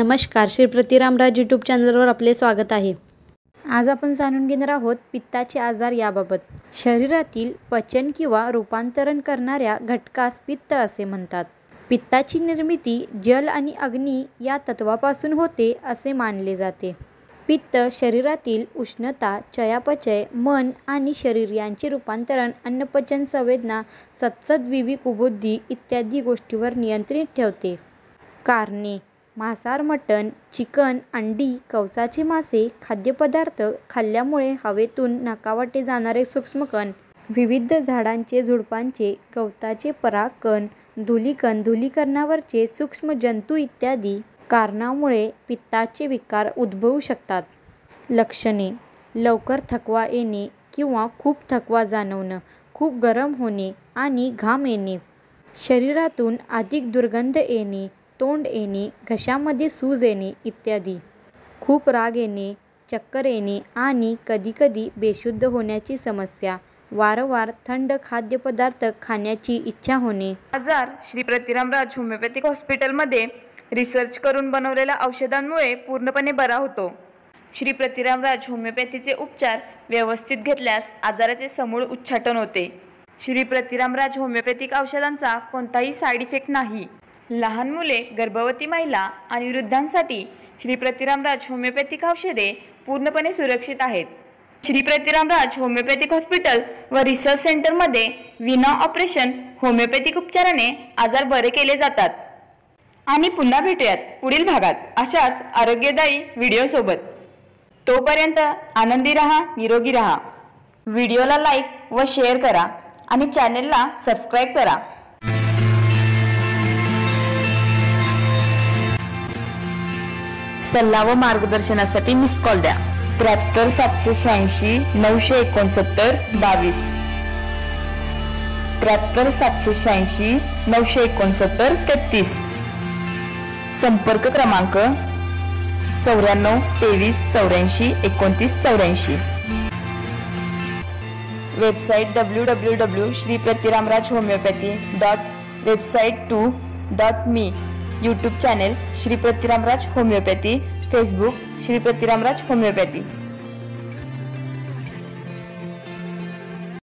नमस्कार, श्री प्रतिरामराज यूट्यूब चॅनलवर आपले स्वागत आहे। आज आपण जाणून घेणार आहोत पित्ताचे आजार याबाबत। शरीरातील पचन किंवा रूपांतरण करणाऱ्या घटकास पित्त असे म्हणतात। पित्ताची निर्मिती जल आणि अग्नी या तत्वापासून होते असे मानले जाते। पित्त शरीरातील उष्णता, चयापचय, मन आणि शरीर यांचे रूपांतरण, अन्नपचन, संवेदना, सत्सद, विवेक, कुबुद्धी इत्यादी गोष्टींवर नियंत्रित ठेवते। कारणे: मांसाहार, मटण, चिकन, अंडी, कवचाचे मासे, खाद्यपदार्थ खाल्ल्यामुळे हवेतून नाकावाटे जाणारे सूक्ष्मकण, विविध झाडांचे, झुडपांचे, गवताचे परागकण, धूलिकण, धूलीकणावरचे सूक्ष्म जंतू इत्यादी कारणांमुळे पित्ताचे विकार उद्भवू शकतात। लक्षणे: लवकर थकवा येणे किंवा खूप थकवा जाणवणे, खूप गरम होणे आणि घाम येणे, शरीरातून अधिक दुर्गंध येणे, तोंड येणे, घशामध्ये सूज येणे इत्यादी, खूप राग येणे, चक्कर येणे आणि कधीकधी बेशुद्ध होण्याची समस्या, वारंवार थंड खाद्यपदार्थ खाण्याची इच्छा होणे। आजार श्री प्रतिरामराज होमिओपॅथिक हॉस्पिटलमध्ये रिसर्च करून बनवलेल्या औषधांमुळे पूर्णपणे बरा होतो। श्री प्रतिरामराज होमिओपॅथीचे उपचार व्यवस्थित घेतल्यास आजाराचे समूळ उच्चाटन होते। श्री प्रतिरामराज होमिओपॅथिक औषधांचा कोणताही साईड इफेक्ट नाही। लहान मुले, गर्भवती महिला आणि वृद्धांसाठी श्री प्रतिरामराज होमिओपॅथिक औषधे पूर्णपणे सुरक्षित आहेत। श्री प्रतिरामराज होमिओपॅथिक हॉस्पिटल व रिसर्च सेंटरमध्ये विना ऑपरेशन होमिओपॅथिक उपचाराने आजार बरे केले जातात। आणि पुन्हा भेटूयात पुढील भागात अशाच आरोग्यदायी व्हिडिओसोबत। तोपर्यंत आनंदी रहा, निरोगी रहा। व्हिडिओला लाईक व शेअर करा आणि चॅनेलला सबस्क्राईब करा। सल्ला व मार्गदर्शनासाठी मिस कॉल द्या 73 786 969 22, 73 786 969 33। संपर्क क्रमांक 94 23 84 29 84। Website www.shripratiramrajhomeopathy.website2.me। YouTube channel Shri Pratiramraj homeopathy, Facebook Shri Pratiramraj homeopathy.